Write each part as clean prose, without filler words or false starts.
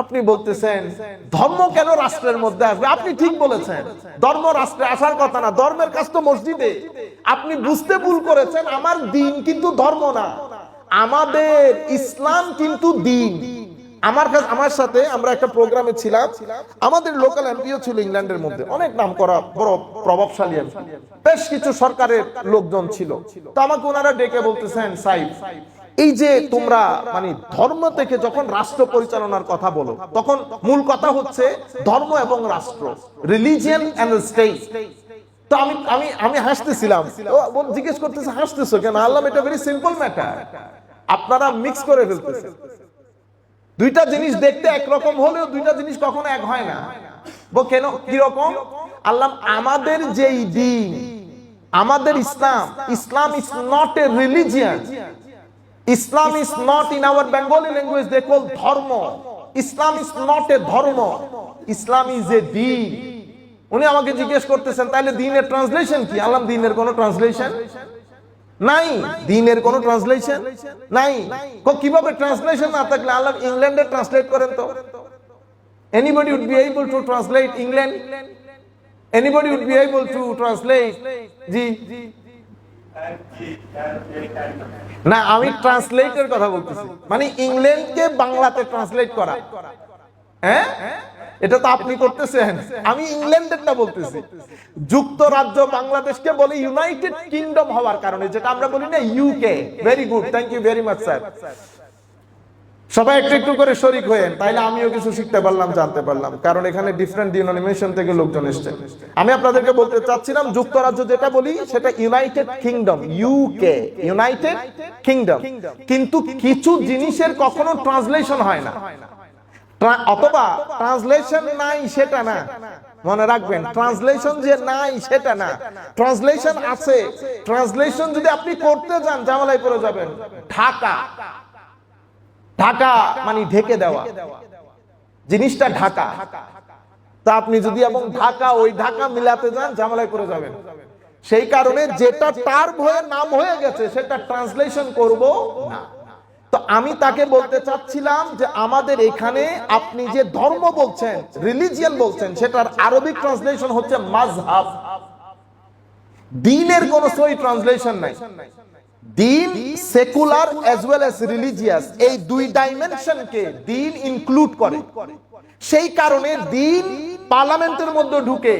আপনি বলতেছেন ধর্ম কেন রাষ্ট্রের মধ্যে আসবে? আপনি ঠিক বলেছেন, ধর্ম রাষ্ট্রে আসার কথা না, ধর্মের কাজ তো মসজিদে। আপনি বুঝতে ভুল করেছেন, আমার দিন কিন্তু ধর্ম না, আমাদের ইসলাম কিন্তু দিন। আমার সাথে আমরা একটা প্রোগ্রামে ছিলাম, আমাদের লোকাল এমপিও ছিল ইংল্যান্ডের মধ্যে, অনেক নাম করা বড় প্রভাবশালী এমপি, বেশ কিছু সরকারের লোকজন ছিল। তো আমাকে ওনারা ডেকে বলতেছেন, সাইফ, এই যে তোমরা মানে ধর্ম থেকে যখন রাষ্ট্র পরিচালনার কথা বলো, তখন মূল কথা হচ্ছে ধর্ম এবং রাষ্ট্র, রিলিজিয়ন এন্ড স্টেট। তো আমি হাসতেছিলাম, জিজ্ঞেস করতেছে হাসতেছো কেন? আল্লাহ, এটা ভেরি সিম্পল ম্যাটার, আপনারা মিক্স করে ফেলতেছেন। দুইটা জিনিস দেখতে একরকম হলেও দুইটা জিনিস কখনো এক হয় না। কেন, কিরকম? আল্লাহ, আমাদের যেই দিন, আমাদের Islam, Islam is not a religion, Islam is not, in our Bengali language they call ধর্ম, ইসলাম ইজ নট এ ধর্ম, ইসলাম ইজ এ দিন। উনি আমাকে জিজ্ঞেস করতেছেন, তাহলে দিনের ট্রান্সলেশন কি? আল্লাহ, দিনের কোনো ট্রান্সলেশন নাই, দিনের কোনো ট্রান্সলেশন নাই। কিভাবে ট্রান্সলেশন না থাকলে আল্লাহ ইংল্যান্ডে ট্রান্সলেট করেন তো? Anybody would be able to translate England? Anybody would be able to translate? জি না, আমি ট্রান্সলেটের কথা বলতেছি, মানে ইংল্যান্ডকে বাংলাতে ট্রান্সলেট করা। হ্যাঁ, এটা তো আপনি করতেছেন, আমি ইংল্যান্ডেরটা বলতেছি। যুক্তরাজ্য বাংলাদেশকে বলে ইউনাইটেড কিংডম হওয়ার কারণে, যেটা আমরা বলি না UK. Very good, thank you very much sir. সবাই একটু একটু করে শরীক হয়েন, তাইলে আমিও কিছু শিখতে পারলাম, জানতে পারলাম, কারণ এখানে ডিফারেন্ট ডিনোমিনেশন থেকে লোকজন এসেছে। আমি আপনাদেরকে বলতে চাচ্ছিলাম, যুক্তরাজ্য যেটা বলি সেটা United kingdom, UK, United kingdom. কিন্তু কিছু জিনিসের কখনো ট্রান্সলেশন হয় না, অথবা ট্রান্সলেশন নাই সেটা না, মনে রাখবেন, ট্রান্সলেশন যে নাই সেটা না, ট্রান্সলেশন আছে। ট্রান্সলেশন যদি আপনি করতে যান ঝামেলায় পড়ে যাবেন। ঢাকা, ঢাকা মানে ঢেকে দেওয়া, জিনিসটা ঢাকা। তা আপনি যদি এবং ঢাকা, ওই ঢাকা মিলাতে যান ঝামেলায় পড়ে যাবেন। সেই কারণে যেটা টার্ম হয়ে নাম হয়ে গেছে সেটা ট্রান্সলেশন করব না। তো আমি তাকে বলতে চাচ্ছিলাম যে আমাদের এখানে আপনি যে ধর্ম বলছেন, রিলিজিয়ন বলছেন, সেটার আরবিক ট্রান্সলেশন হচ্ছে মাযহাব। দ্বীনের কোনো সহি ট্রান্সলেশন নাই। দ্বীন secular as well as religious, এই দুই ডাইমেনশনকে দ্বীন ইনক্লুড করে। সেই কারণে দ্বীন পার্লামেন্টের মধ্যে ঢুকে,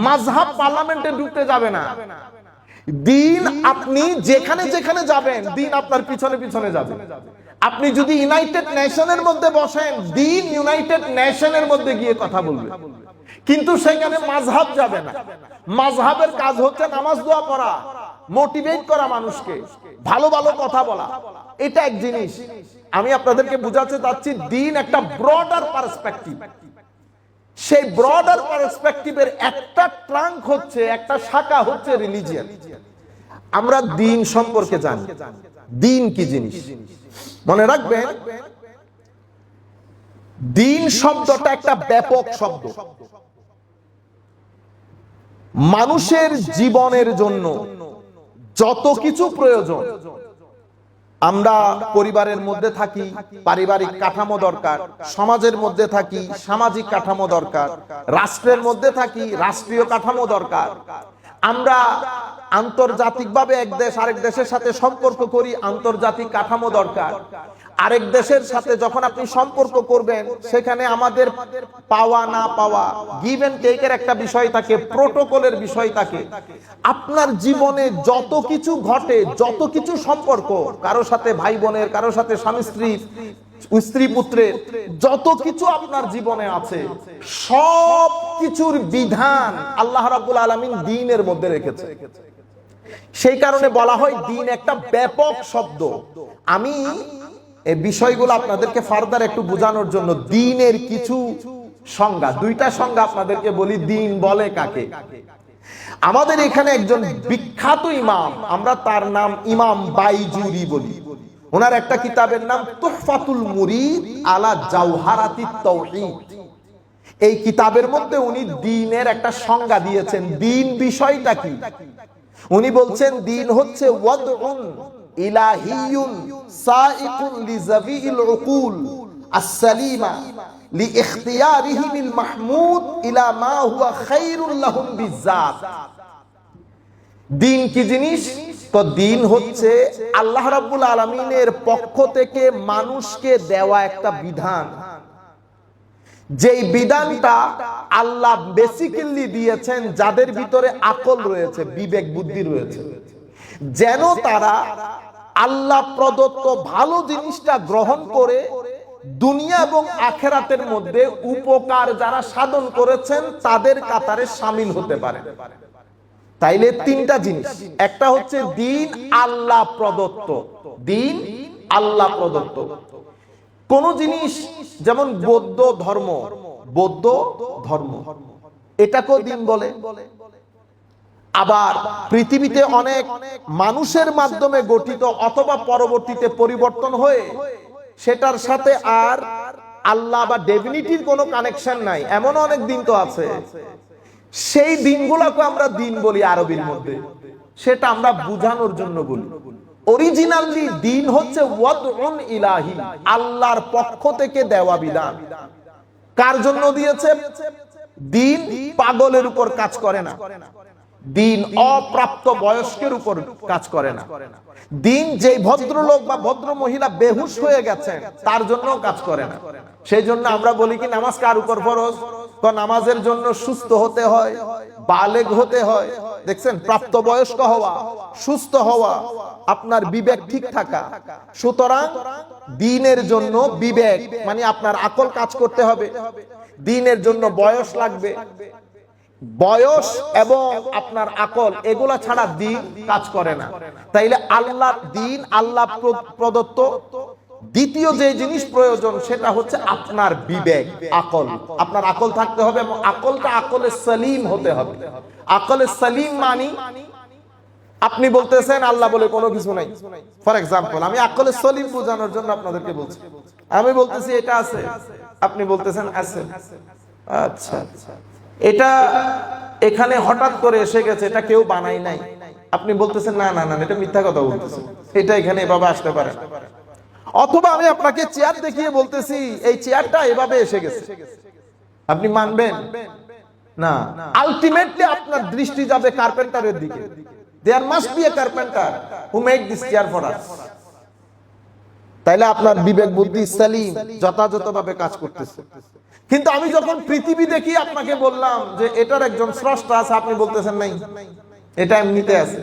মাযহাব পার্লামেন্টে ঢুকতে যাবে না। দ্বীন আপনি যেখানে যেখানে যাবেন, দ্বীন আপনার পিছনে পিছনে যাবে। আপনি যদি ইউনাইটেড নেশনের মধ্যে বসেন, দ্বীন ইউনাইটেড নেশনের মধ্যে গিয়ে কথা বলবে, কিন্তু সেখানে মাযহাব যাবে না। মাযহাবের কাজ হচ্ছে নামাজ দোয়া পড়া, মোটিভেট করা মানুষকে, ভালো ভালো কথা বলা। এটা এক জিনিস। আমি আপনাদেরকে বুঝাতে চাচ্ছি, দ্বীন একটা ব্রডার পার্সপেক্টিভ। সেই ব্রডার পার্সপেক্টিভের একটা ট্রাঙ্ক হচ্ছে, একটা শাখা হচ্ছে রিলিজিয়ন। আমরা দ্বীন সম্পর্কে জানি, দ্বীন কি জিনিস মনে রাখবেন। দ্বীন শব্দটা একটা ব্যাপক শব্দ। মানুষের জীবনের জন্য যত কিছু প্রয়োজন, আমরা পরিবারের মধ্যে থাকি, পারিবারিক কাঠামো দরকার, সমাজের মধ্যে থাকি, সামাজিক কাঠামো দরকার, রাষ্ট্রের মধ্যে থাকি, রাষ্ট্রীয় কাঠামো দরকার, আমরা আন্তর্জাতিকভাবে এক দেশ আরেক দেশের সাথে সম্পর্ক করি, আন্তর্জাতিক কাঠামো দরকার। আরেক দেশের সাথে যখন আপনি সম্পর্ক করবেন, সেখানে আমাদের পাওয়া না পাওয়া, গিভ এন্ড টেকের একটা বিষয় থাকে, প্রোটোকলের বিষয় থাকে। আপনার জীবনে যত কিছু ঘটে, যত কিছু সম্পর্ক, কারো সাথে ভাই বোনের, কারো সাথে স্বামী স্ত্রীর, স্ত্রী পুত্রের, যত কিছু আপনার জীবনে আছে, সব কিছুর বিধান আল্লাহ রাব্বুল আলামিন দ্বীনের মধ্যে রেখেছে। সেই কারণে বলা হয় দ্বীন একটা ব্যাপক শব্দ। আমি এই বিষয়গুলো আপনাদেরকে ফার্দার একটু বোঝানোর জন্য দ্বীনের কিছু সংজ্ঞা, দুইটা সংজ্ঞা আপনাদেরকে বলি, দ্বীন বলে কাকে। আমাদের এখানে একজন বিখ্যাত ইমাম, আমরা তার নাম ইমাম বাইজুরি বলি। ওনার একটা কিতাবের নাম তুহফাতুল মুরিদ আলা জাওহারাতিত তাওহীদ। এই কিতাবের মধ্যে উনি দ্বীনের একটা সংজ্ঞা দিয়েছেন। দ্বীন বিষয়টা কি? উনি বলছেন দ্বীন হচ্ছে ওয়াদউন ইলাহিয়ুন সাইকুন লিজাবিল উকুল আস-সালিমা লিইখতিয়ারিহিমিল মাহমুদ ইলা মা হুয়া খায়রুল লাহুম বিযাত। দিন কি জিনিস? তো দিন হচ্ছে আল্লাহ রাব্বুল আলামিনের পক্ষ থেকে মানুষকে দেওয়া একটা বিধান, যেই বিধানটা আল্লাহ বেসিক্যালি দিয়েছেন যাদের ভিতরে আকল রয়েছে, বিবেক বুদ্ধি রয়েছে, যেন তারা আল্লাহ প্রদত্ত ভালো জিনিসটা গ্রহণ করে দুনিয়া এবং আখিরাতের মধ্যে উপকার যারা সাধন করেছেন তাদের কাতারে শামিল হতে পারে। তাইলে তিনটা জিনিস, একটা হচ্ছে দিন আল্লাহ প্রদত্ত, দিন আল্লাহ প্রদত্ত। কোন জিনিস যেমন বৌদ্ধ ধর্ম, বৌদ্ধ ধর্ম এটাকেও দিন বলে। আবার পৃথিবীতে অনেক মানুষের মাধ্যমে গঠিত অথবা পরবর্তীতে পরিবর্তন হয়ে সেটার সাথে আর আল্লাহ বা ডিভিনিটির কোনো কানেকশন নাই, এমন অনেক দিন তো আছে। সেই দিনগুলোকে আমরা দিন বলি আরবির মধ্যে, সেটা আমরা বুঝানোর জন্য বলি। অরিজিনালি দিন হচ্ছে ওয়াদউন ইলাহি, আল্লাহর পক্ষ থেকে দেওয়া বিধান। কার জন্য দিয়েছে? দিন পাগলের উপর কাজ করে না, দিন অপ্রাপ্ত বয়স্কের উপর কাজ করে না, দিন যে ভদ্রলোক বা ভদ্র মহিলা বেহুশ হয়ে গেছেন তার জন্য কাজ করে না। সেই জন্য আমরা বলি কি নামাজ কার উপর ফরজ? তো নামাজের জন্য সুস্থ হতে হয়, বালেগ হতে হয়, দেখছেন, প্রাপ্তবয়স্ক হওয়া, সুস্থ হওয়া, আপনার বিবেক ঠিক থাকা। সুতরাং দ্বীনের জন্য বিবেক মানে আপনার আকল কাজ করতে হবে, দ্বীনের জন্য বয়স লাগবে, বয়স এবং আপনার আকল এগুলা ছাড়া দ্বীন কাজ করে না। তাইলে আল্লাহ দ্বীন আল্লাহ প্রদত্ত। দ্বিতীয় যে জিনিস প্রয়োজন সেটা হচ্ছে আপনার বিবেক, আকল। আপনার আকল থাকতে হবে এবং আকলটা আকলে সালিম হতে হবে। আকলে সালিম মানি আপনি বলতেছেন আল্লাহ বলে কোনো কিছু নাই। ফর এক্সাম্পল, আমি আকলে সালিম বোঝানোর জন্য আপনাদেরকে বলছি, আমি বলতেছি এটা আছে, আপনি বলতেছেন আছে। আচ্ছা, এটা এখানে হঠাৎ করে এসে গেছে, এটা কেউ বানাই নাই। আপনি বলতেছেন না না না, এটা মিথ্যা কথা বলতেছেন, এটা এখানে এভাবে আসতে পারে না। অথবা আমি আপনাকে চেয়ার দেখিয়ে বলতেছি এই চেয়ারটা এভাবে এসে গেছে, আপনি মানবেন না। আলটিমেটলি আপনার দৃষ্টি যাবে কার্পেন্টারের দিকে। There must be a carpenter who made this chair for us. তাইলে আপনার বিবেক বুদ্ধি সালিম যথাযথভাবে কাজ করতেছে। কিন্তু আমি যখন পৃথিবী দেখি আপনাকে বললাম যে এটার একজন স্রষ্টা আছে, আপনি বলতেছেন নাই, এটা এমনিতে আছে।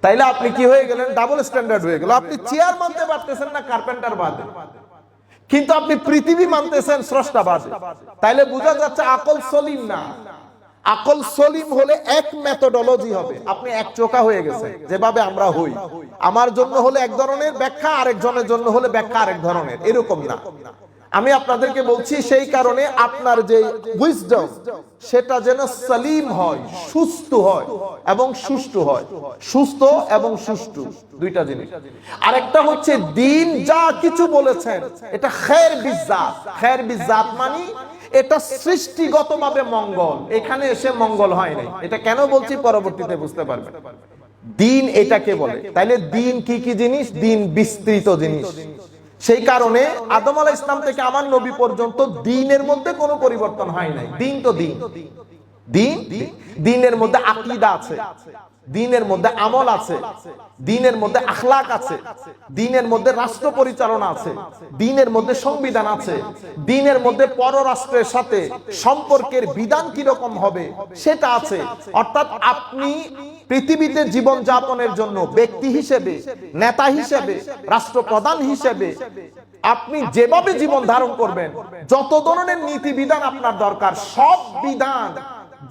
তাইলে আপনি কি হয়ে গেলেন? ডাবল স্ট্যান্ডার্ড হয়ে গেল। আপনি চেয়ার মানতে পারতেছেন না কার্পেন্টার বাদে, কিন্তু আপনি পৃথিবী মানতেছেন স্রষ্টা বাদে। তাইলে বোঝা যাচ্ছে আকল সলিম না। আকল সলিম হলে এক মেথোডোলজি হবে। আপনি এক চোখা হয়ে গেছে, যেভাবে আমরা হই, আমার জন্য হলে এক ধরনের ব্যাখ্যা, আরেকজনের জন্য হলে ব্যাখ্যা আরেক ধরনের, এরকম না। আমি আপনাদেরকে বলছি সেই কারণে আপনার যে উইজডম সেটা যেন সালিম হয়, সুস্থ হয় এবং সুষ্ঠু হয়। সুস্থ এবং সুষ্ঠু দুইটা জিনিস। আরেকটা হচ্ছে দিন যা কিছু বলেছেন এটা খায়র বিজাত। খায়র বিজাত মানে এটা সৃষ্টিগতভাবে মঙ্গল, এখানে এসে মঙ্গল হয় নাই। এটা কেন বলছি পরবর্তীতে বুঝতে পারবেন। দিন এটাকে বলে। তাইলে দিন কি কি জিনিস? দিন বিস্তৃত জিনিস। সেই কারণে আদম আলাইহিস সালাম থেকে আমার নবী পর্যন্ত দ্বীনের মধ্যে কোনো পরিবর্তন হয় নাই। দ্বীন তো দ্বীন, দ্বীন, দ্বীনের মধ্যে আকীদা আছে, দ্বীনের মধ্যে আমল আছে, দ্বীনের মধ্যে আখলাক আছে, দ্বীনের মধ্যে রাষ্ট্র পরিচালনা আছে, দ্বীনের মধ্যে সংবিধান আছে, দ্বীনের মধ্যে পররাষ্ট্রের সাথে সম্পর্কের বিধান কি রকম হবে সেটা আছে। অর্থাৎ আপনি পৃথিবীতে জীবন যাপনের জন্য ব্যক্তি হিসেবে, নেতা হিসেবে, রাষ্ট্রপ্রধান হিসেবে আপনি যেভাবে জীবন ধারণ করবেন, যত ধরনের নীতি বিধান আপনার দরকার, সব বিধান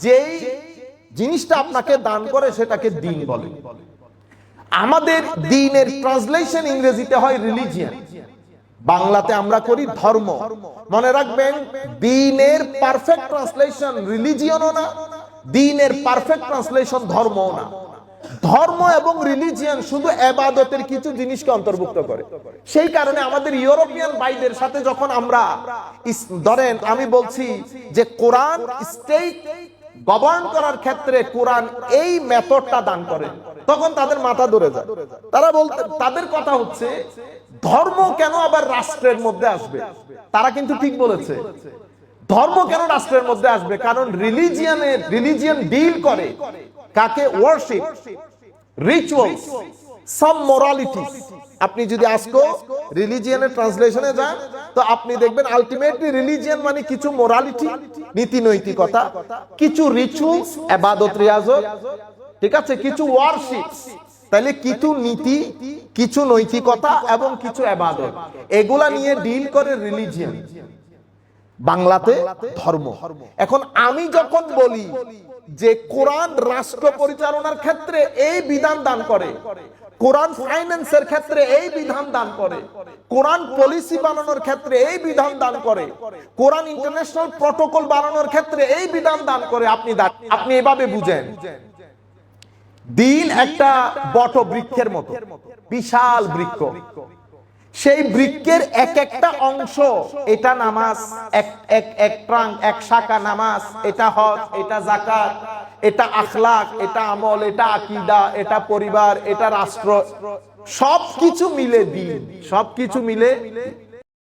যেই জিনিসটা আপনাকে দান করে সেটাকে দ্বীন বলে। আমাদের দ্বীনের ট্রান্সলেশন ইংরেজিতে হয় রিলিজিয়ন, বাংলাতে আমরা করি ধর্ম। মনে রাখবেন, দ্বীনের পারফেক্ট ট্রান্সলেশন রিলিজিয়নও না, দ্বীনের পারফেক্ট ট্রান্সলেশন ধর্মও না। ধর্ম এবং রিলিজিয়ন শুধু ইবাদতের কিছু জিনিসকে অন্তর্ভুক্ত করে। সেই কারণে আমাদের ইউরোপিয়ান ভাইদের সাথে যখন আমরা ধরেন, আমি বলছি যে কোরআন স্টেট গভর্ন করার ক্ষেত্রে কোরআন এই মেথডটা দান করে, তখন তাদের মাথা ধরে যায়। তারা বলতে, তাদের কথা হচ্ছে ধর্ম কেন আবার রাষ্ট্রের মধ্যে আসবে? তারা কিন্তু ঠিক বলেছে, ধর্ম কেন রাষ্ট্রের মধ্যে আসবে? কারণ রিলিজিয়ন ডিল করে কাকে? ওয়ার্শিপ, রিচুয়ালস, সাম মোরালিটিস। আপনি যদি আজকে রিলিজিয়নের ট্রান্সলেশনে যান তো আপনি দেখবেন আলটিমেটলি রিলিজিয়ন মানে কিছু মোরালিটি, নীতি নৈতিকতা, কিছু রিচুয়ালস, ইবাদত রিয়াজত, ঠিক আছে, কিছু ওয়ার্শিপ। তাহলে কিছু নীতি, কিছু নৈতিকতা এবং কিছু ইবাদত, এগুলা নিয়ে ডিল করে রিলিজিয়ন, বাংলাতে ধর্ম। এখন আমি যখন বলি যে কোরআন রাষ্ট্র পরিচালনার ক্ষেত্রে এই বিধান দান করে, কোরআন ফাইন্যান্সের ক্ষেত্রে এই বিধান দান করে, কোরআন পলিসি বানানোর ক্ষেত্রে এই বিধান দান করে, কোরআন ইন্টারন্যাশনাল প্রটোকল বানানোর ক্ষেত্রে এই বিধান দান করে, আপনি এভাবে বুঝেন দিন একটা বট বৃক্ষের মতো, বিশাল বৃক্ষ। সেই বৃক্ষের এক একটা অংশ, এটা নামাজ, এক শাখা নামাজ, এটা হজ, এটা যাকাত, এটা আখলাক, এটা আমল, এটা আকীদা, এটা পরিবার, এটা রাষ্ট্র, সবকিছু মিলে দিন, সবকিছু মিলে